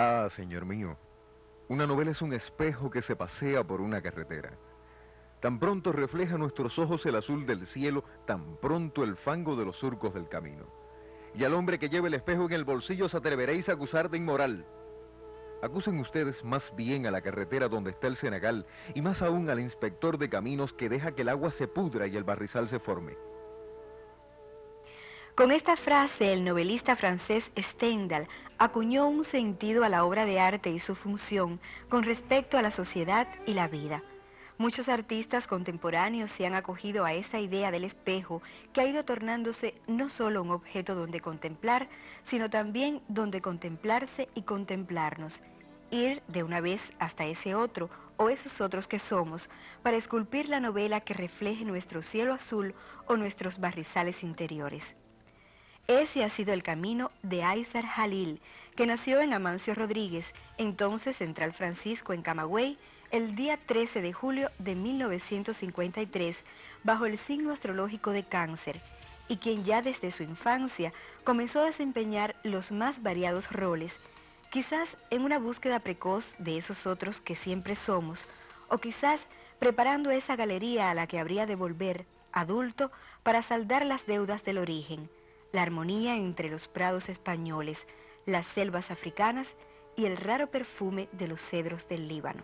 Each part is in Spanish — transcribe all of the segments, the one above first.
Ah, señor mío, una novela es un espejo que se pasea por una carretera. Tan pronto refleja a nuestros ojos el azul del cielo, tan pronto el fango de los surcos del camino. Y al hombre que lleva el espejo en el bolsillo os atreveréis a acusar de inmoral. Acusen ustedes más bien a la carretera donde está el Senegal, y más aún al inspector de caminos que deja que el agua se pudra y el barrizal se forme. Con esta frase, el novelista francés Stendhal acuñó un sentido a la obra de arte y su función con respecto a la sociedad y la vida. Muchos artistas contemporáneos se han acogido a esa idea del espejo que ha ido tornándose no solo un objeto donde contemplar, sino también donde contemplarse y contemplarnos. Ir de una vez hasta ese otro o esos otros que somos para esculpir la novela que refleje nuestro cielo azul o nuestros barrizales interiores. Ese ha sido el camino de Aizar Jalil, que nació en Amancio Rodríguez, entonces Central Francisco en Camagüey, el día 13 de julio de 1953, bajo el signo astrológico de Cáncer, y quien ya desde su infancia comenzó a desempeñar los más variados roles, quizás en una búsqueda precoz de esos otros que siempre somos, o quizás preparando esa galería a la que habría de volver, adulto, para saldar las deudas del origen, la armonía entre los prados españoles, las selvas africanas y el raro perfume de los cedros del Líbano.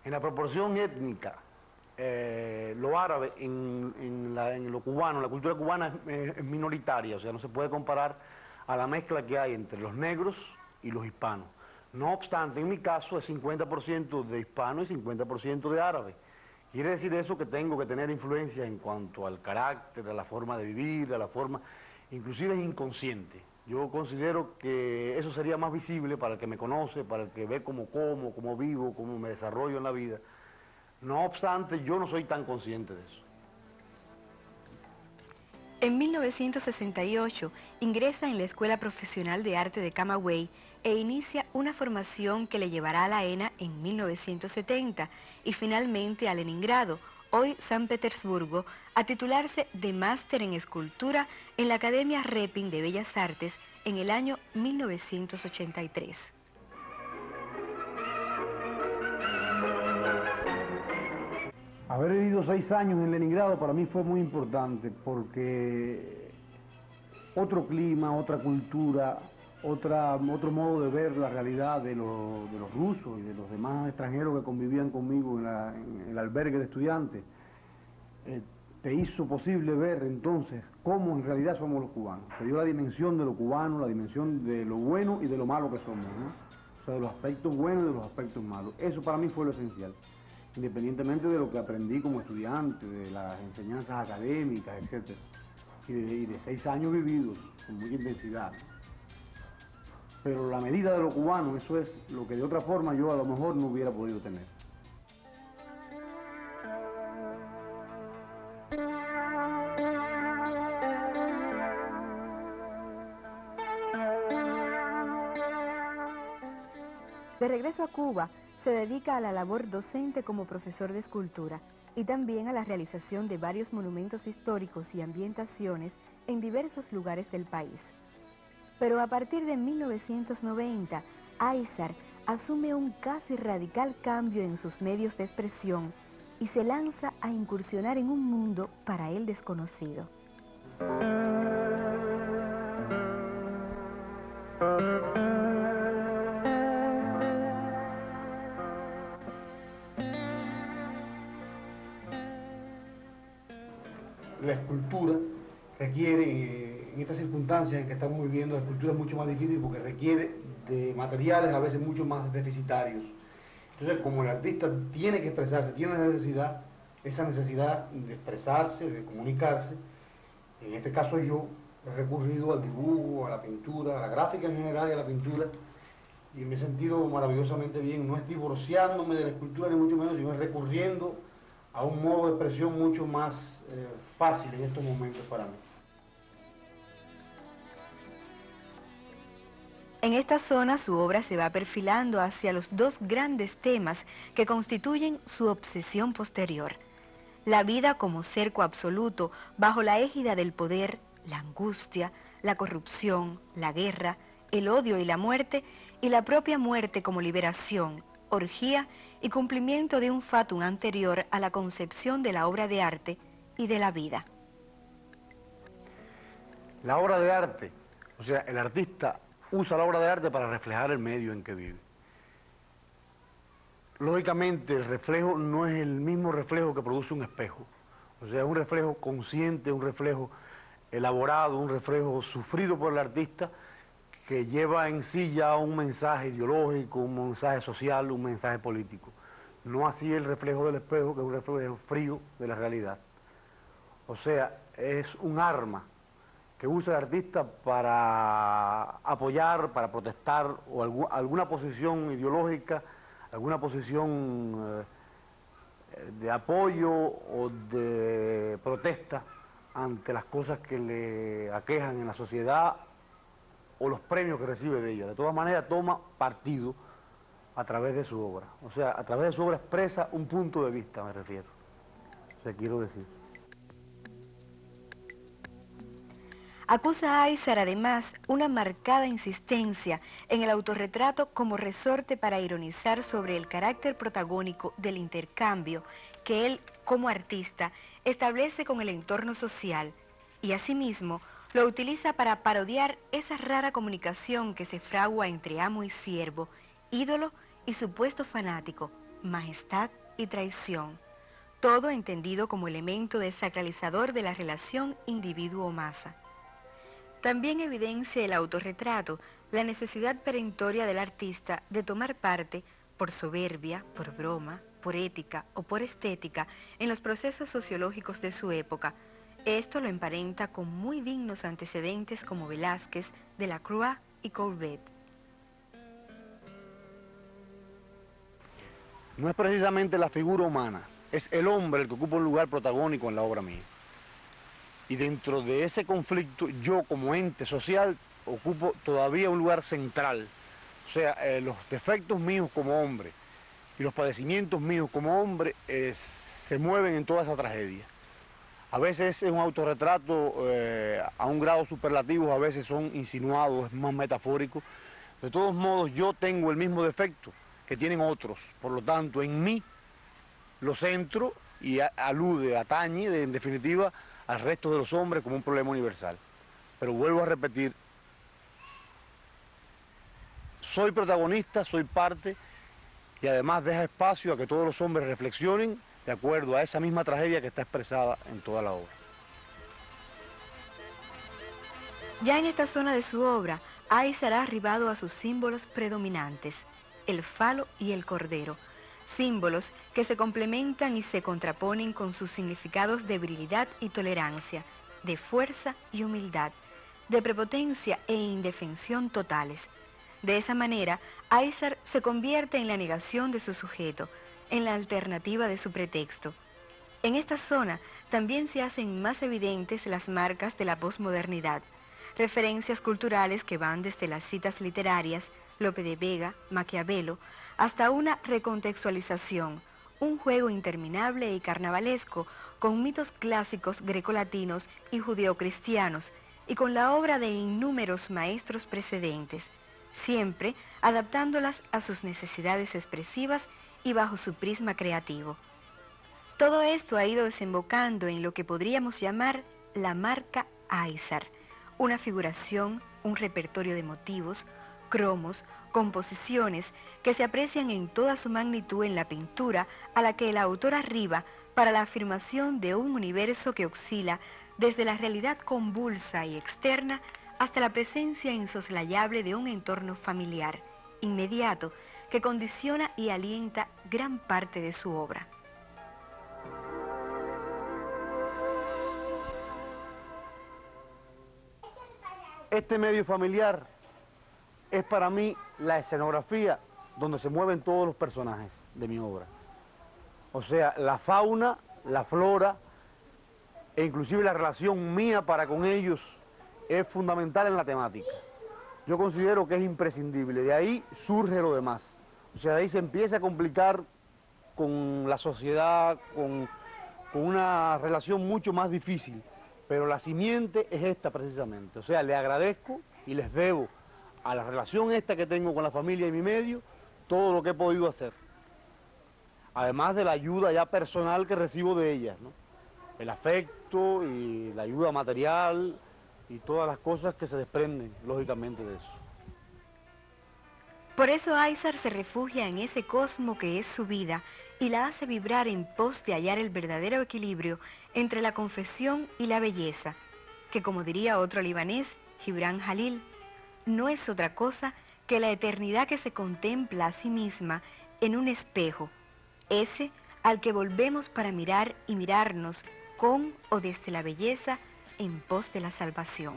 En la proporción étnica, lo árabe en lo cubano, la cultura cubana es minoritaria, o sea, no se puede comparar a la mezcla que hay entre los negros y los hispanos. No obstante, en mi caso es 50% de hispano y 50% de árabe. Quiere decir eso que tengo que tener influencia en cuanto al carácter, a la forma de vivir, a la forma, inclusive es inconsciente. Yo considero que eso sería más visible para el que me conoce, para el que ve cómo como, cómo vivo, cómo me desarrollo en la vida. No obstante, yo no soy tan consciente de eso. En 1968 ingresa en la Escuela Profesional de Arte de Camagüey e inicia una formación que le llevará a La ENA en 1970 y finalmente a Leningrado, hoy San Petersburgo, a titularse de máster en escultura en la Academia Repin de Bellas Artes en el año 1983. Haber vivido 6 años en Leningrado para mí fue muy importante porque otro clima, otra cultura, otro modo de ver la realidad de los rusos y de los demás extranjeros que convivían conmigo en el albergue de estudiantes, te hizo posible ver entonces cómo en realidad somos los cubanos. Te dio la dimensión de lo cubano, la dimensión de lo bueno y de lo malo que somos, ¿no? O sea, de los aspectos buenos y de los aspectos malos. Eso para mí fue lo esencial, independientemente de lo que aprendí como estudiante, de las enseñanzas académicas, etc. Y de 6 años vividos con mucha intensidad. Pero la medida de lo cubano, eso es lo que de otra forma yo a lo mejor no hubiera podido tener. De regreso a Cuba, se dedica a la labor docente como profesor de escultura y también a la realización de varios monumentos históricos y ambientaciones en diversos lugares del país. Pero a partir de 1990, Aizar asume un casi radical cambio en sus medios de expresión y se lanza a incursionar en un mundo para él desconocido. La escultura requiere, en estas circunstancias en que estamos viviendo, la escultura es mucho más difícil porque requiere de materiales a veces mucho más deficitarios. Entonces, como el artista tiene que expresarse, tiene esa necesidad de expresarse, de comunicarse, en este caso yo he recurrido al dibujo, a la pintura, a la gráfica en general y a la pintura, y me he sentido maravillosamente bien. No es divorciándome de la escultura ni mucho menos, sino es recurriendo a un modo de expresión mucho más fácil en estos momentos para mí. En esta zona su obra se va perfilando hacia los dos grandes temas que constituyen su obsesión posterior: la vida como cerco absoluto bajo la égida del poder, la angustia, la corrupción, la guerra, el odio y la muerte, y la propia muerte como liberación, orgía y cumplimiento de un fatum anterior a la concepción de la obra de arte y de la vida. La obra de arte, o sea, el artista usa la obra de arte para reflejar el medio en que vive. Lógicamente, el reflejo no es el mismo reflejo que produce un espejo. O sea, es un reflejo consciente, un reflejo elaborado, un reflejo sufrido por el artista, que lleva en sí ya un mensaje ideológico, un mensaje social, un mensaje político. No así el reflejo del espejo, que es un reflejo frío de la realidad. O sea, es un arma que usa el artista para apoyar, para protestar, o alguna posición ideológica, alguna posición de apoyo o de protesta ante las cosas que le aquejan en la sociedad o los premios que recibe de ella. De todas maneras, toma partido a través de su obra. O sea, a través de su obra expresa un punto de vista, me refiero. O sea, quiero decir. Acusa a Aysar además una marcada insistencia en el autorretrato como resorte para ironizar sobre el carácter protagónico del intercambio que él, como artista, establece con el entorno social, y asimismo lo utiliza para parodiar esa rara comunicación que se fragua entre amo y siervo, ídolo y supuesto fanático, majestad y traición, todo entendido como elemento desacralizador de la relación individuo-masa. También evidencia el autorretrato la necesidad perentoria del artista de tomar parte, por soberbia, por broma, por ética o por estética, en los procesos sociológicos de su época. Esto lo emparenta con muy dignos antecedentes como Velázquez, Delacroix y Courbet. No es precisamente la figura humana, es el hombre el que ocupa un lugar protagónico en la obra mía. Y dentro de ese conflicto, yo como ente social ocupo todavía un lugar central. O sea, los defectos míos como hombre y los padecimientos míos como hombre se mueven en toda esa tragedia. A veces es un autorretrato a un grado superlativo, a veces son insinuados, es más metafórico. De todos modos, yo tengo el mismo defecto que tienen otros. Por lo tanto, en mí lo centro y alude, atañe, en definitiva, al resto de los hombres como un problema universal. Pero vuelvo a repetir, soy protagonista, soy parte, y además deja espacio a que todos los hombres reflexionen de acuerdo a esa misma tragedia que está expresada en toda la obra. Ya en esta zona de su obra, Aysar ha arribado a sus símbolos predominantes, el falo y el cordero, símbolos que se complementan y se contraponen con sus significados de virilidad y tolerancia, de fuerza y humildad, de prepotencia e indefensión totales. De esa manera, Aysar se convierte en la negación de su sujeto, en la alternativa de su pretexto. En esta zona también se hacen más evidentes las marcas de la posmodernidad, referencias culturales que van desde las citas literarias, Lope de Vega, Maquiavelo, hasta una recontextualización, un juego interminable y carnavalesco con mitos clásicos grecolatinos y judeocristianos y con la obra de innúmeros maestros precedentes, siempre adaptándolas a sus necesidades expresivas y bajo su prisma creativo. Todo esto ha ido desembocando en lo que podríamos llamar la marca Aysar, una figuración, un repertorio de motivos, cromos, composiciones que se aprecian en toda su magnitud en la pintura a la que el autor arriba para la afirmación de un universo que oscila desde la realidad convulsa y externa hasta la presencia insoslayable de un entorno familiar, inmediato, que condiciona y alienta gran parte de su obra. Este medio familiar es para mí la escenografía donde se mueven todos los personajes de mi obra. O sea, la fauna, la flora e inclusive la relación mía para con ellos es fundamental en la temática. yo considero que es imprescindible. De ahí surge lo demás. O sea, de ahí se empieza a complicar con la sociedad, con una relación mucho más difícil. Pero la simiente es esta precisamente. O sea, le agradezco y les debo a la relación esta que tengo con la familia y mi medio todo lo que he podido hacer. Además de la ayuda ya personal que recibo de ellas, ¿no? El afecto y la ayuda material y todas las cosas que se desprenden, lógicamente, de eso. Por eso Aysar se refugia en ese cosmo que es su vida y la hace vibrar en pos de hallar el verdadero equilibrio entre la confesión y la belleza, que como diría otro libanés, Gibran Jalil, no es otra cosa que la eternidad que se contempla a sí misma en un espejo, ese al que volvemos para mirar y mirarnos con o desde la belleza en pos de la salvación.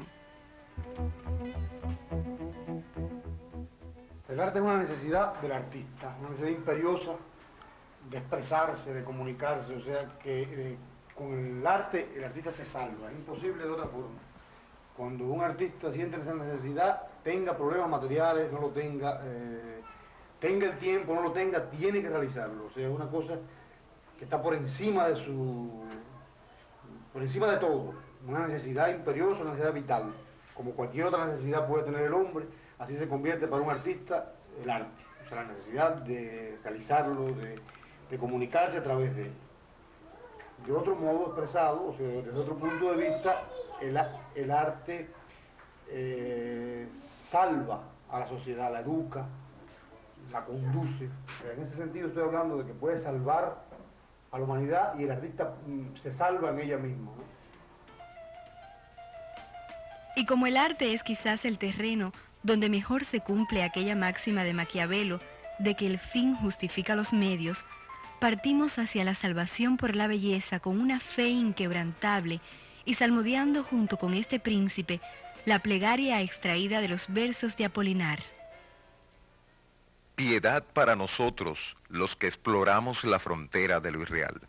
El arte es una necesidad del artista, una necesidad imperiosa de expresarse, de comunicarse, o sea que con el arte el artista se salva, es imposible de otra forma. Cuando un artista siente esa necesidad, tenga problemas materiales, no lo tenga, tenga el tiempo, no lo tenga, tiene que realizarlo, o sea, es una cosa que está por encima de todo, una necesidad imperiosa, una necesidad vital, como cualquier otra necesidad puede tener el hombre. Así se convierte para un artista el arte, o sea, la necesidad de realizarlo, de comunicarse a través de él. De otro modo expresado, o sea, desde otro punto de vista, el arte salva a la sociedad, la educa, la conduce. O sea, en ese sentido estoy hablando de que puede salvar a la humanidad y el artista se salva en ella misma, ¿no? Y como el arte es quizás el terreno donde mejor se cumple aquella máxima de Maquiavelo de que el fin justifica los medios, partimos hacia la salvación por la belleza con una fe inquebrantable y salmodiando junto con este príncipe la plegaria extraída de los versos de Apolinar. Piedad para nosotros, los que exploramos la frontera de lo irreal.